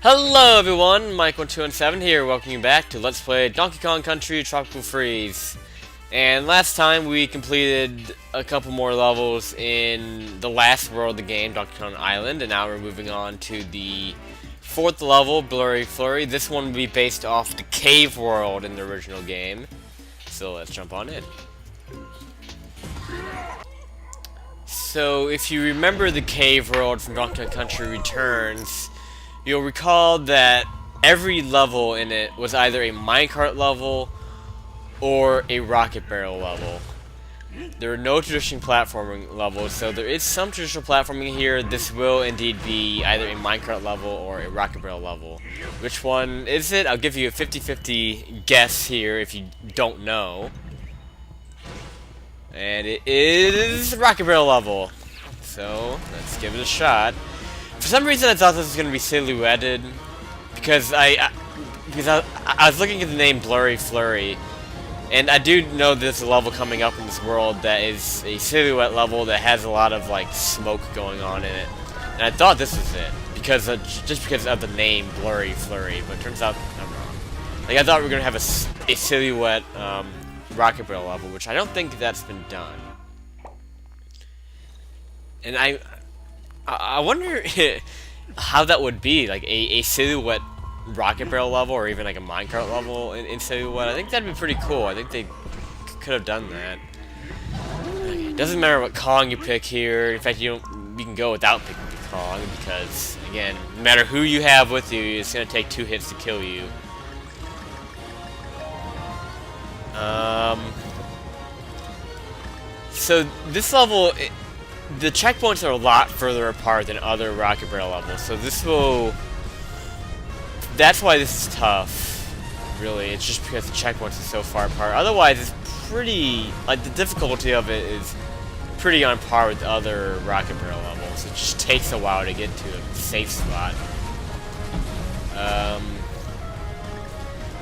Hello everyone, Mike1217 here, welcoming you back to Let's Play Donkey Kong Country Tropical Freeze. And last time we completed a couple more levels in the last world of the game, Donkey Kong Island, and now we're moving on to the fourth level, Blurry Flurry. This one will be based off the cave world in the original game. So let's jump on in. So if you remember the cave world from Donkey Kong Country Returns, you'll recall that every level in it was either a minecart level or a rocket barrel level. There are no traditional platforming levels, so there is some traditional platforming here. This will indeed be either a minecart level or a rocket barrel level. Which one is it? I'll give you a 50-50 guess here if you don't know. And it is rocket barrel level. So, let's give it a shot. For some reason I thought this was going to be silhouetted, because I was looking at the name Blurry Flurry, and I do know there's a level coming up in this world that is a silhouette level that has a lot of like smoke going on in it, and I thought this was it because just because of the name Blurry Flurry, but it turns out I'm wrong. Like I thought we were going to have a silhouette rocket barrel level, which I don't think that's been done, and I wonder how that would be, like a silhouette rocket barrel level, or even like a minecart level in silhouette. I think that'd be pretty cool. I think they could have done that. Okay, it doesn't matter what Kong you pick here. In fact, you can go without picking the Kong, because again, no matter who you have with you, it's gonna take 2 hits to kill you. So this level, the checkpoints are a lot further apart than other rocket barrel levels, so that's why this is tough, really. It's just because the checkpoints are so far apart. Otherwise, it's pretty, like, the difficulty of it is pretty on par with other rocket barrel levels. It just takes a while to get to a safe spot.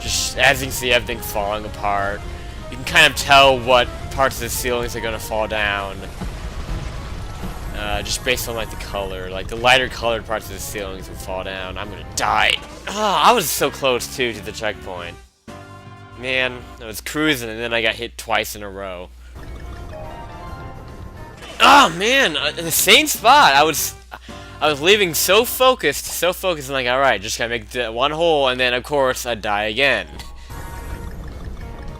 Just, as you can see, everything falling apart. You can kind of tell what parts of the ceilings are going to fall down. Just based on like the color, like the lighter colored parts of the ceilings will fall down. I'm gonna die. Oh, I was so close too to the checkpoint. Man, I was cruising and then I got hit twice in a row. Oh man, in the same spot. I was leaving so focused, and like, all right, just gotta make that one hole, and then of course I die again.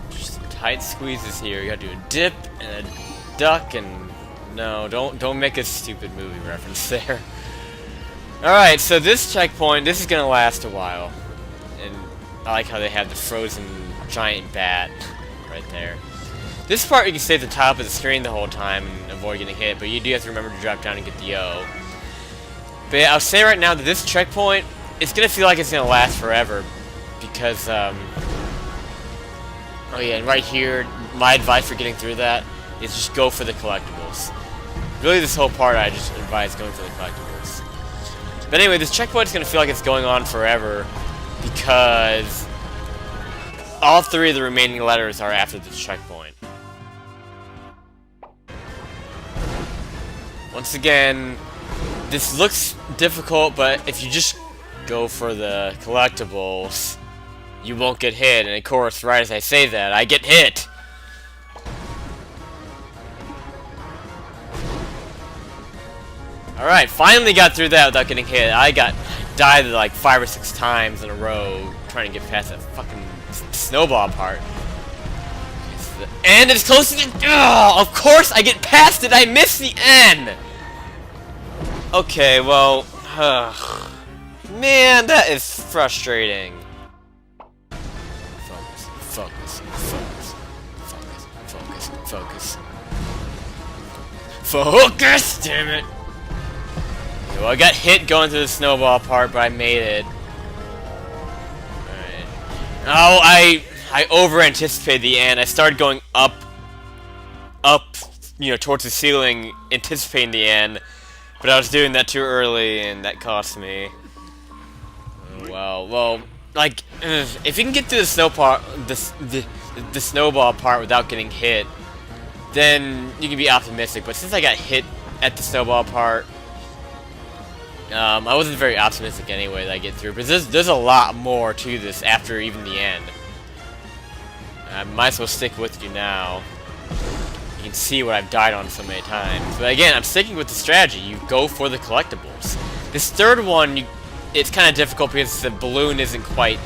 Just tight squeezes here. You gotta do a dip and a duck and. No, don't make a stupid movie reference there. Alright, so this checkpoint, this is gonna last a while. And I like how they have the frozen giant bat right there. This part you can stay at the top of the screen the whole time and avoid getting hit, but you do have to remember to drop down and get the O. But yeah, I'll say right now that this checkpoint, it's gonna feel like it's gonna last forever. Because, oh yeah, and right here, my advice for getting through that is just go for the collectibles. Really, this whole part I just advise going for the collectibles. But anyway, this checkpoint is going to feel like it's going on forever because all 3 of the remaining letters are after this checkpoint. Once again, this looks difficult, but if you just go for the collectibles, you won't get hit. And of course, right as I say that, I get hit! Alright, finally got through that without getting hit. I died like 5 or 6 times in a row trying to get past that fucking snowball part. And it's close to the... Oh, of course I get past it! I missed the N! Okay, well... man, that is frustrating. Focus! Damn it! Well, I got hit going through the snowball part, but I made it. Alright. Oh, I over-anticipated the end. I started going up, you know, towards the ceiling, anticipating the end. But I was doing that too early, and that cost me. Oh, well, like, if you can get through the snowball part without getting hit, then you can be optimistic. But since I got hit at the snowball part, I wasn't very optimistic anyway that I get through, because there's a lot more to this after even the end. I might as well stick with you now. You can see what I've died on so many times. But again, I'm sticking with the strategy. You go for the collectibles. This third one, it's kind of difficult because the balloon isn't quite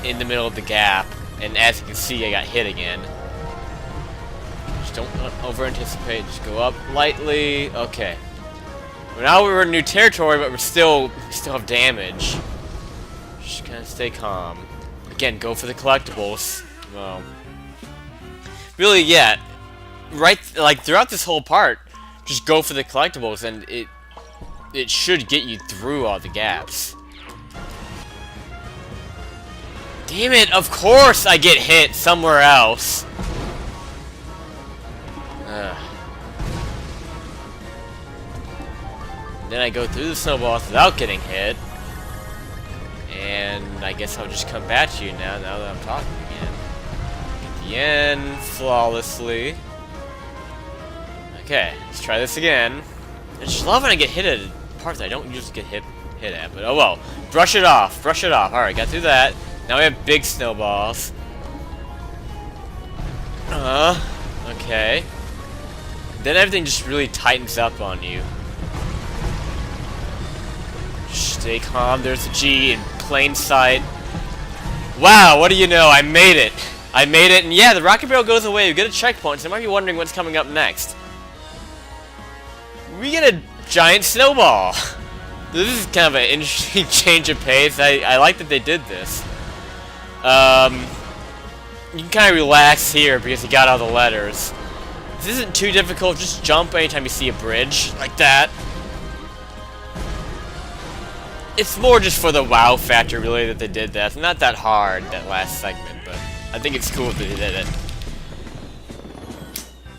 in the middle of the gap. And as you can see, I got hit again. Just don't over-anticipate. Just go up lightly. Okay. Well, now we're in new territory, but we still have damage. Just kind of stay calm. Again, go for the collectibles. Well, really, yeah. Right, like throughout this whole part, just go for the collectibles, and it should get you through all the gaps. Damn it! Of course, I get hit somewhere else. Then I go through the snowballs without getting hit. And I guess I'll just come back to you now that I'm talking again. Get the end flawlessly. Okay, let's try this again. I just love when I get hit at parts I don't usually get hit at, but oh well. Brush it off, brush it off. Alright, got through that. Now we have big snowballs. Okay. Then everything just really tightens up on you. Stay calm, there's a G in plain sight. Wow, what do you know? I made it! I made it, and yeah, the rocket barrel goes away. We get a checkpoint, so you might be wondering what's coming up next. We get a giant snowball! This is kind of an interesting change of pace. I like that they did this. You can kind of relax here because you got all the letters. This isn't too difficult, just jump anytime you see a bridge, like that. It's more just for the wow factor, really, that they did that. It's not that hard, that last segment, but I think it's cool that they did it.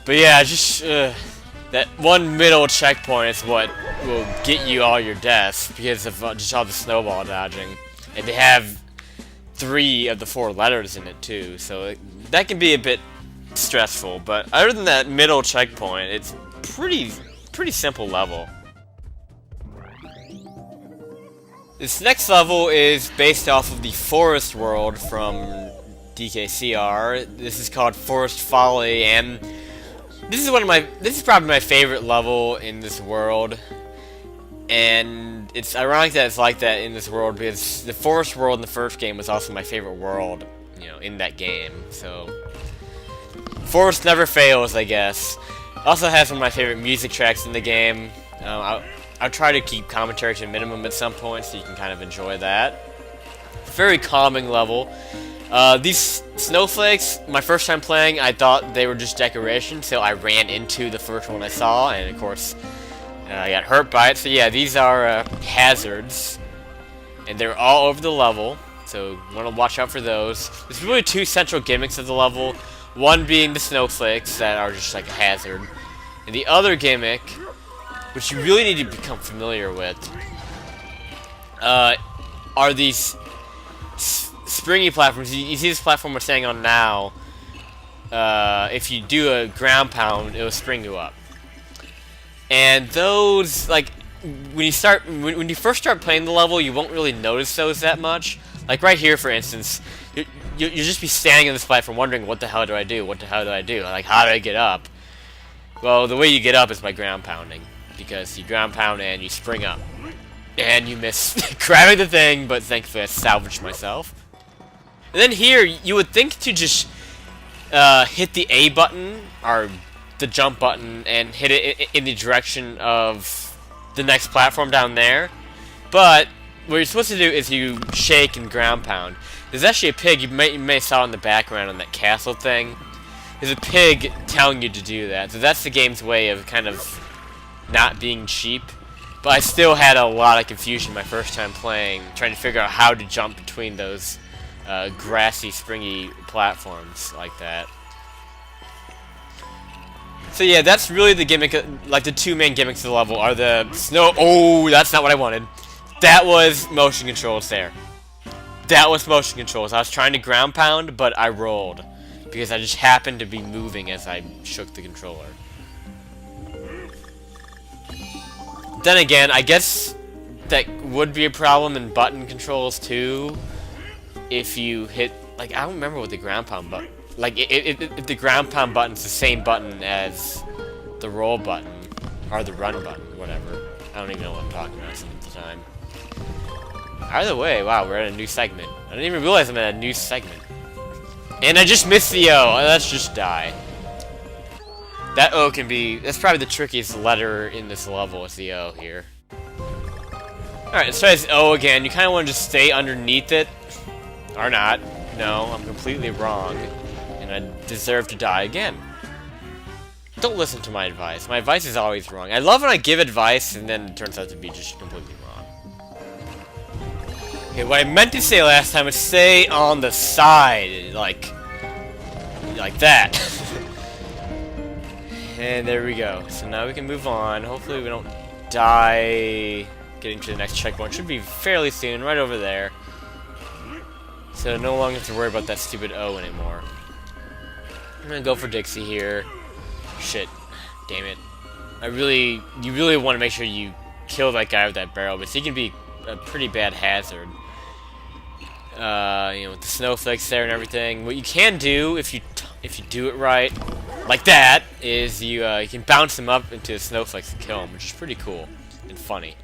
But yeah, just, that one middle checkpoint is what will get you all your deaths, because of just all the snowball dodging. And they have 3 of the 4 letters in it, too, so that can be a bit stressful. But other than that middle checkpoint, it's pretty simple level. This next level is based off of the forest world from DKCR. This is called Forest Folly, and this is probably my favorite level in this world. And it's ironic that it's like that in this world because the forest world in the first game was also my favorite world, you know, in that game. So forest never fails, I guess. Also has one of my favorite music tracks in the game. I'll try to keep commentary to a minimum at some point so you can kind of enjoy that. Very calming level. These snowflakes, my first time playing, I thought they were just decoration, so I ran into the first one I saw, and of course, I got hurt by it. So yeah, these are hazards, and they're all over the level, so you want to watch out for those. There's really 2 central gimmicks of the level, one being the snowflakes that are just like a hazard, and the other gimmick, which you really need to become familiar with, are these springy platforms. You see this platform we're standing on now. If you do a ground pound, it will spring you up. And those, like, when you first start playing the level, you won't really notice those that much. Like right here, for instance, you'll just be standing on this platform wondering, what the hell do I do? What the hell do I do? Like, how do I get up? Well, the way you get up is by ground pounding, because you ground pound and you spring up. And you miss grabbing the thing, but thankfully I salvaged myself. And then here, you would think to just hit the A button, or the jump button, and hit it in the direction of the next platform down there. But what you're supposed to do is you shake and ground pound. There's actually a pig, you may saw in the background on that castle thing. There's a pig telling you to do that. So that's the game's way of kind of not being cheap. But I still had a lot of confusion my first time playing, trying to figure out how to jump between those grassy, springy platforms like that. So yeah, that's really the gimmick, like the 2 main gimmicks of the level are the snow— oh, that's not what I wanted. That was motion controls there. That was motion controls. I was trying to ground pound, but I rolled, because I just happened to be moving as I shook the controller. Then again, I guess that would be a problem in button controls too. If you hit, like, I don't remember what the ground pound button, like, if the ground pound button's the same button as the roll button, or the run button, whatever. I don't even know what I'm talking about some of the time. Either way, wow, we're at a new segment. I didn't even realize I'm at a new segment. And I just missed the O. Let's just die. That O can be, that's probably the trickiest letter in this level, is the O here. Alright, let's try this O again. You kind of want to just stay underneath it. Or not. No, I'm completely wrong. And I deserve to die again. Don't listen to my advice. My advice is always wrong. I love when I give advice and then it turns out to be just completely wrong. Okay, what I meant to say last time was stay on the side. Like that. And there we go. So now we can move on. Hopefully we don't die getting to the next checkpoint. Should be fairly soon, right over there. So no longer have to worry about that stupid O anymore. I'm gonna go for Dixie here. Shit. Damn it. You really want to make sure you kill that guy with that barrel, because he can be a pretty bad hazard. You know, with the snowflakes there and everything. What you can do, if you do it right, like that, is you can bounce him up into the snowflakes and kill him, which is pretty cool and funny.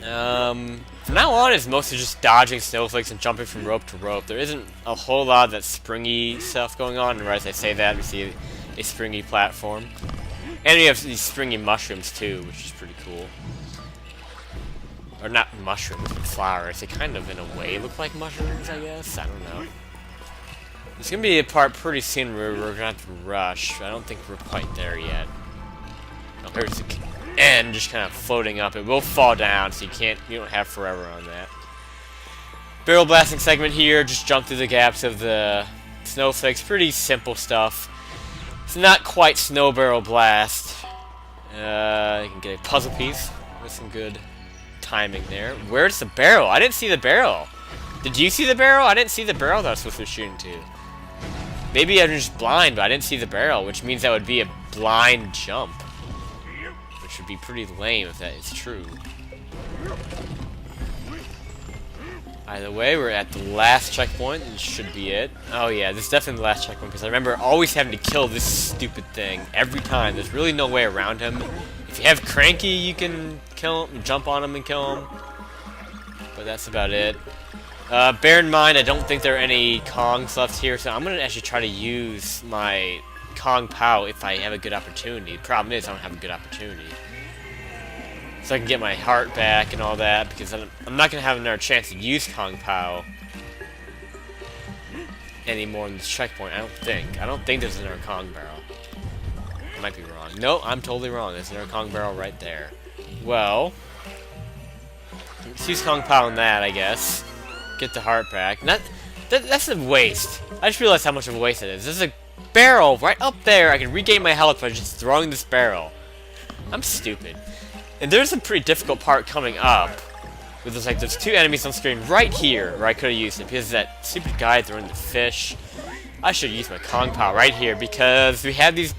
From now on, it's mostly just dodging snowflakes and jumping from rope to rope. There isn't a whole lot of that springy stuff going on, and right as I say that, we see a springy platform. And we have these springy mushrooms too, which is pretty cool. Or not mushrooms, but flowers. They kind of, in a way, look like mushrooms, I guess? I don't know. There's gonna be a part pretty soon where we're gonna have to rush. I don't think we're quite there yet. Oh, here's the end, just kind of floating up. It will fall down, so you don't have forever on that. Barrel blasting segment here, just jump through the gaps of the snowflakes. Pretty simple stuff. It's not quite snow barrel blast. You can get a puzzle piece with some good timing there. Where's the barrel? I didn't see the barrel. Did you see the barrel? I didn't see the barrel that I was supposed to be shooting to. Maybe I'm just blind, but I didn't see the barrel, which means that would be a blind jump. Which would be pretty lame if that is true. Either way, we're at the last checkpoint, and this should be it. Oh yeah, this is definitely the last checkpoint, because I remember always having to kill this stupid thing every time. There's really no way around him. If you have Cranky, you can kill him, jump on him and kill him. But that's about it. Bear in mind, I don't think there are any Kongs left here, so I'm going to actually try to use my Kong Pao if I have a good opportunity. The problem is I don't have a good opportunity. So I can get my heart back and all that, because I'm not going to have another chance to use Kong Pao anymore in this checkpoint, I don't think. I don't think there's another Kong barrel. I might be wrong. No, I'm totally wrong. There's another Kong barrel right there. Well, let's use Kong Pao on that, I guess. Get the heart back. That's a waste. I just realized how much of a waste it is. There's a barrel right up there. I can regain my health by just throwing this barrel. I'm stupid. And there's a pretty difficult part coming up. With there's two enemies on screen right here where I could have used it, because that stupid guy throwing the fish. I should use my Kong Pao right here, because we have these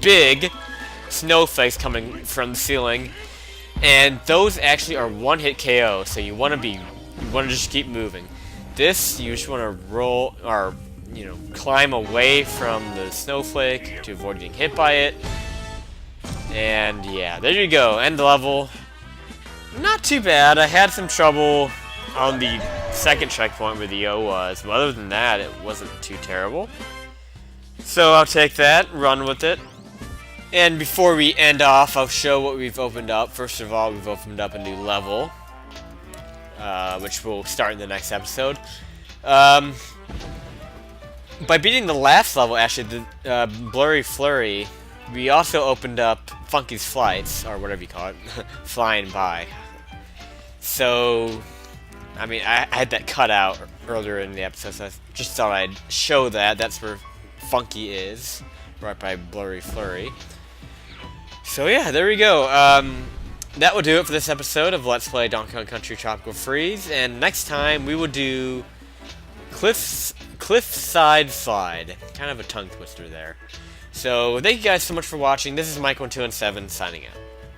big snowflakes coming from the ceiling, and those actually are one-hit KO. So you want to just keep moving. This, you just want to roll, or climb away from the snowflake to avoid getting hit by it. And yeah, there you go. End the level. Not too bad. I had some trouble on the second checkpoint where the O was, but other than that, it wasn't too terrible. So I'll take that, run with it. And before we end off, I'll show what we've opened up. First of all, we've opened up a new level, which we'll start in the next episode. By beating the last level, actually, the Blurry Flurry, we also opened up Funky's Flights, or whatever you call it, Flying By. So, I mean, I had that cut out earlier in the episode, so I just thought I'd show that. That's where Funky is, right by Blurry Flurry. So yeah, there we go. That will do it for this episode of Let's Play Donkey Kong Country Tropical Freeze, and next time we will do Cliffside Slide. Kind of a tongue twister there. So, thank you guys so much for watching. This is Mike1217 signing out.